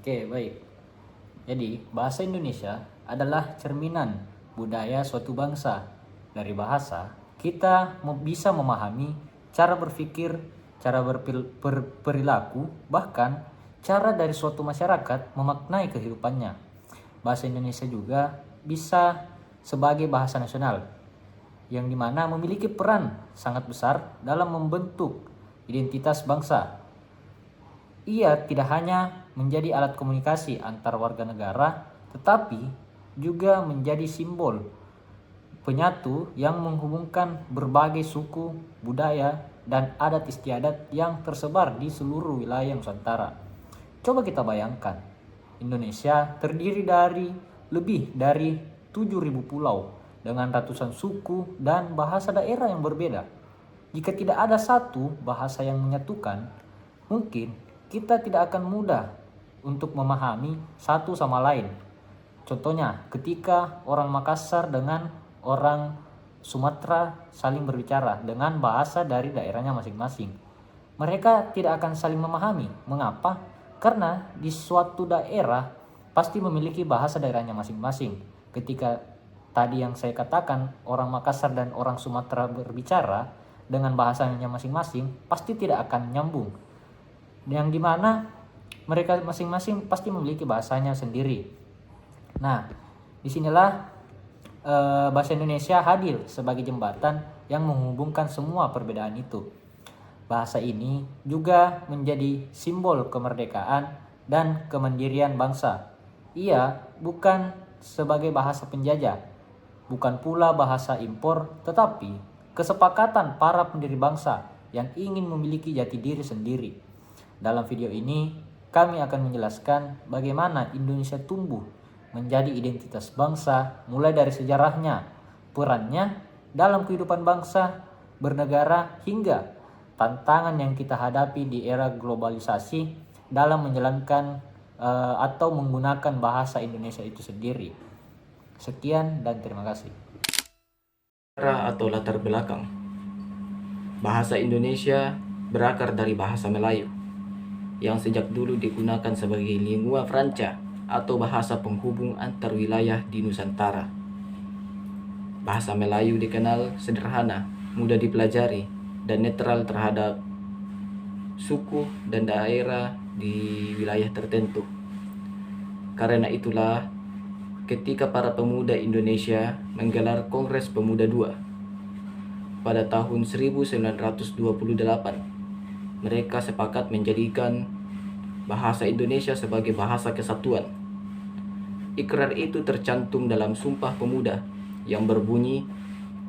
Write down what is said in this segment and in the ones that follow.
Oke, baik. Jadi, bahasa Indonesia adalah cerminan budaya suatu bangsa. Dari bahasa, kita bisa memahami cara berpikir, cara berperilaku, bahkan cara dari suatu masyarakat memaknai kehidupannya. Bahasa Indonesia juga bisa sebagai bahasa nasional, yang dimana memiliki peran sangat besar dalam membentuk identitas bangsa. Ia tidak hanya menjadi alat komunikasi antar warga negara, tetapi juga menjadi simbol penyatu yang menghubungkan berbagai suku, budaya, dan adat istiadat yang tersebar di seluruh wilayah Nusantara. Coba kita bayangkan, Indonesia terdiri dari lebih dari 7.000 pulau dengan ratusan suku dan bahasa daerah yang berbeda. Jika tidak ada satu bahasa yang menyatukan, mungkin kita tidak akan mudah untuk memahami satu sama lain. Contohnya, ketika orang Makassar dengan orang Sumatera saling berbicara dengan bahasa dari daerahnya masing-masing, mereka tidak akan saling memahami. Mengapa? Karena di suatu daerah pasti memiliki bahasa daerahnya masing-masing. Ketika tadi yang saya katakan, orang Makassar dan orang Sumatera berbicara dengan bahasanya masing-masing, pasti tidak akan nyambung. Yang dimana mereka masing-masing pasti memiliki bahasanya sendiri. Nah, disinilah bahasa Indonesia hadir sebagai jembatan yang menghubungkan semua perbedaan itu. Bahasa ini juga menjadi simbol kemerdekaan dan kemandirian bangsa. Ia bukan sebagai bahasa penjajah, bukan pula bahasa impor, tetapi kesepakatan para pendiri bangsa yang ingin memiliki jati diri sendiri. Dalam video ini, kami akan menjelaskan bagaimana Indonesia tumbuh menjadi identitas bangsa mulai dari sejarahnya, perannya dalam kehidupan bangsa, bernegara, hingga tantangan yang kita hadapi di era globalisasi dalam menjalankan atau menggunakan bahasa Indonesia itu sendiri. Sekian dan terima kasih. Atau latar belakang. Bahasa Indonesia berakar dari bahasa Melayu yang sejak dulu digunakan sebagai lingua franca atau bahasa penghubung antar wilayah di Nusantara. Bahasa Melayu dikenal sederhana, mudah dipelajari, dan netral terhadap suku dan daerah di wilayah tertentu. Karena itulah, ketika para pemuda Indonesia menggelar Kongres Pemuda II pada tahun 1928, mereka sepakat menjadikan bahasa Indonesia sebagai bahasa kesatuan. Ikrar itu tercantum dalam Sumpah Pemuda yang berbunyi,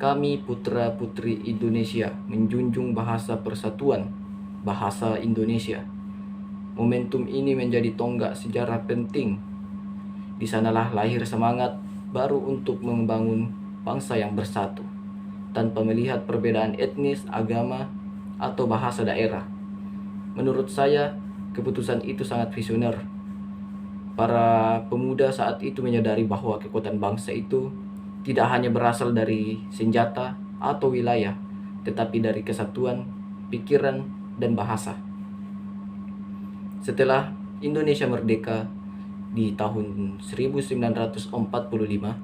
"Kami putra-putri Indonesia menjunjung bahasa persatuan, bahasa Indonesia." Momentum ini menjadi tonggak sejarah penting. Di sanalah lahir semangat baru untuk membangun bangsa yang bersatu, tanpa melihat perbedaan etnis, agama, atau bahasa daerah. Menurut saya, keputusan itu sangat visioner. Para pemuda saat itu menyadari bahwa kekuatan bangsa itu tidak hanya berasal dari senjata atau wilayah, tetapi dari kesatuan, pikiran, dan bahasa. Setelah Indonesia merdeka di tahun 1945,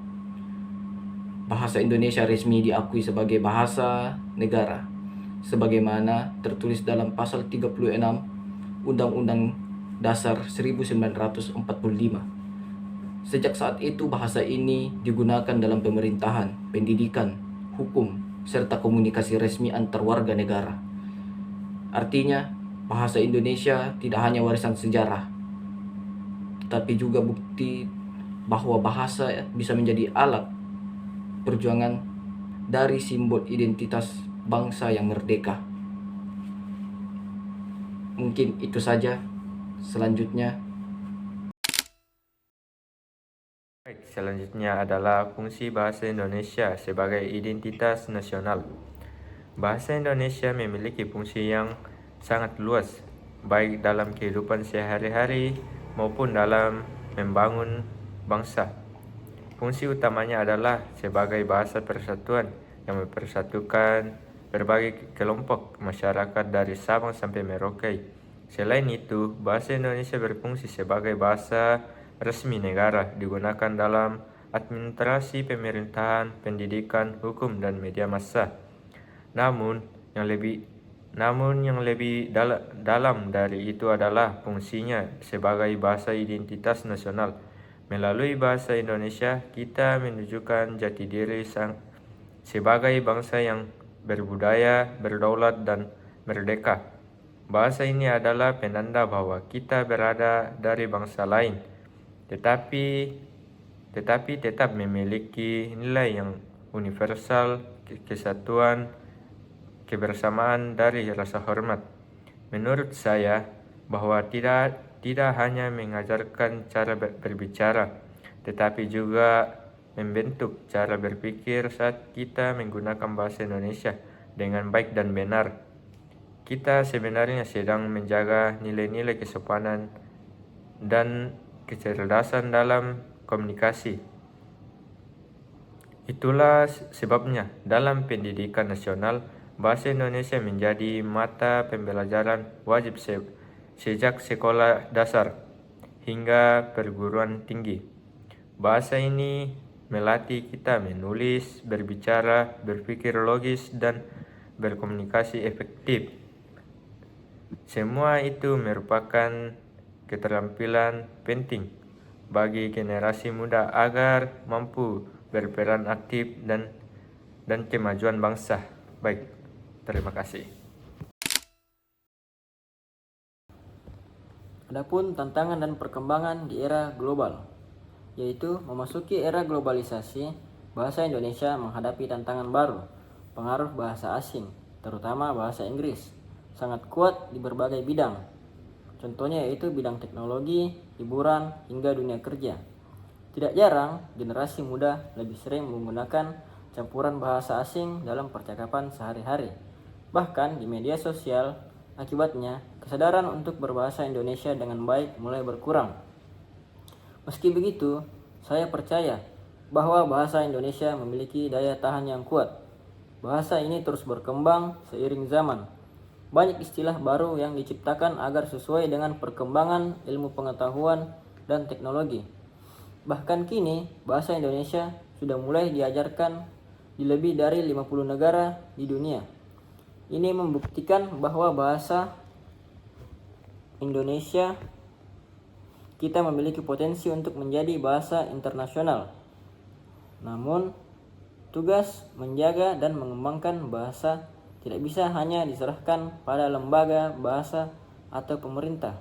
bahasa Indonesia resmi diakui sebagai bahasa negara, sebagaimana tertulis dalam pasal 36 Undang-Undang Dasar 1945. Sejak saat itu bahasa ini digunakan dalam pemerintahan, pendidikan, hukum, serta komunikasi resmi antar warga negara. Artinya, bahasa Indonesia tidak hanya warisan sejarah, tetapi juga bukti bahwa bahasa bisa menjadi alat perjuangan dari simbol identitas bangsa yang merdeka. Mungkin itu saja. Selanjutnya adalah fungsi bahasa Indonesia sebagai identitas nasional. Bahasa Indonesia memiliki fungsi yang sangat luas, baik dalam kehidupan sehari-hari maupun dalam membangun bangsa. Fungsi utamanya adalah sebagai bahasa persatuan yang mempersatukan berbagai kelompok masyarakat dari Sabang sampai Merauke Selain itu, bahasa Indonesia berfungsi sebagai bahasa resmi negara, digunakan dalam administrasi pemerintahan, pendidikan, hukum, dan media massa. Namun, yang lebih dalam dari itu adalah fungsinya sebagai bahasa identitas nasional. Melalui bahasa Indonesia, kita menunjukkan jati diri sebagai bangsa yang berbudaya, berdaulat, dan merdeka. Bahasa ini adalah penanda bahwa kita berada dari bangsa lain, tetapi tetap memiliki nilai yang universal, kesatuan, kebersamaan dari rasa hormat. Menurut saya, bahwa tidak hanya mengajarkan cara berbicara, tetapi juga membentuk cara berpikir saat kita menggunakan bahasa Indonesia dengan baik dan benar. Kita sebenarnya sedang menjaga nilai-nilai kesopanan dan kecerdasan dalam komunikasi. Itulah sebabnya dalam pendidikan nasional, bahasa Indonesia menjadi mata pembelajaran wajib sejak sekolah dasar hingga perguruan tinggi. Bahasa ini melatih kita menulis, berbicara, berpikir logis, dan berkomunikasi efektif. Semua itu merupakan keterampilan penting bagi generasi muda agar mampu berperan aktif dan kemajuan bangsa. Baik, terima kasih. Adapun tantangan dan perkembangan di era global, yaitu memasuki era globalisasi, bahasa Indonesia menghadapi tantangan baru. Pengaruh bahasa asing, terutama bahasa Inggris, sangat kuat di berbagai bidang. Contohnya yaitu bidang teknologi, hiburan, hingga dunia kerja. Tidak jarang, generasi muda lebih sering menggunakan campuran bahasa asing dalam percakapan sehari-hari. Bahkan di media sosial, akibatnya kesadaran untuk berbahasa Indonesia dengan baik mulai berkurang. Meski begitu, saya percaya bahwa bahasa Indonesia memiliki daya tahan yang kuat. Bahasa ini terus berkembang seiring zaman. Banyak istilah baru yang diciptakan agar sesuai dengan perkembangan ilmu pengetahuan dan teknologi. Bahkan kini, bahasa Indonesia sudah mulai diajarkan di lebih dari 50 negara di dunia. Ini membuktikan bahwa bahasa Indonesia kita memiliki potensi untuk menjadi bahasa internasional. Namun, tugas menjaga dan mengembangkan bahasa tidak bisa hanya diserahkan pada lembaga bahasa atau pemerintah.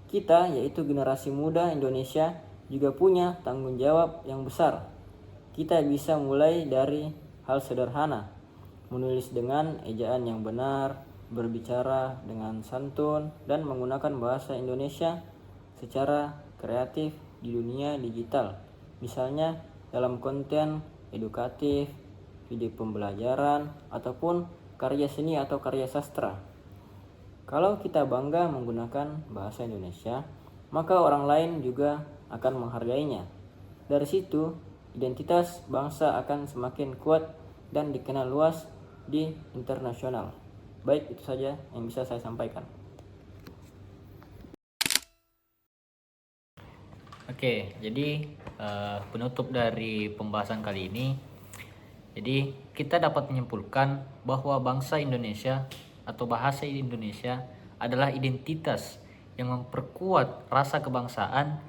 Kita, yaitu generasi muda Indonesia, juga punya tanggung jawab yang besar. Kita bisa mulai dari hal sederhana, menulis dengan ejaan yang benar, berbicara dengan santun, dan menggunakan bahasa Indonesia secara kreatif di dunia digital. Misalnya dalam konten edukatif, video pembelajaran, ataupun karya seni atau karya sastra. Kalau kita bangga menggunakan bahasa Indonesia, maka orang lain juga akan menghargainya. Dari situ, identitas bangsa akan semakin kuat dan dikenal luas di internasional. Baik, itu saja yang bisa saya sampaikan. Oke, jadi penutup dari pembahasan kali ini. Jadi kita dapat menyimpulkan bahwa bangsa Indonesia atau bahasa Indonesia adalah identitas yang memperkuat rasa kebangsaan.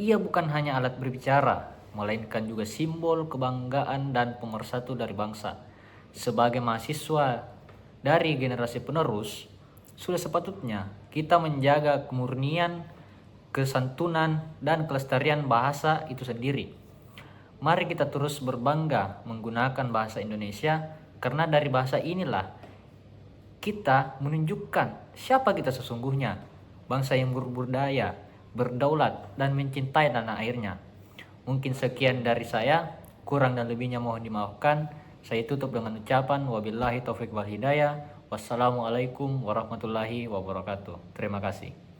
Ia bukan hanya alat berbicara, melainkan juga simbol kebanggaan dan pemersatu dari bangsa. Sebagai mahasiswa dari generasi penerus, sudah sepatutnya kita menjaga kemurnian, kesantunan, dan kelestarian bahasa itu sendiri. Mari kita terus berbangga menggunakan bahasa Indonesia, karena dari bahasa inilah kita menunjukkan siapa kita sesungguhnya, bangsa yang berbudaya, berdaulat, dan mencintai tanah airnya. Mungkin sekian dari saya, kurang dan lebihnya mohon dimaafkan. Saya tutup dengan ucapan wabillahi taufik wal hidayah. Wassalamualaikum warahmatullahi wabarakatuh. Terima kasih.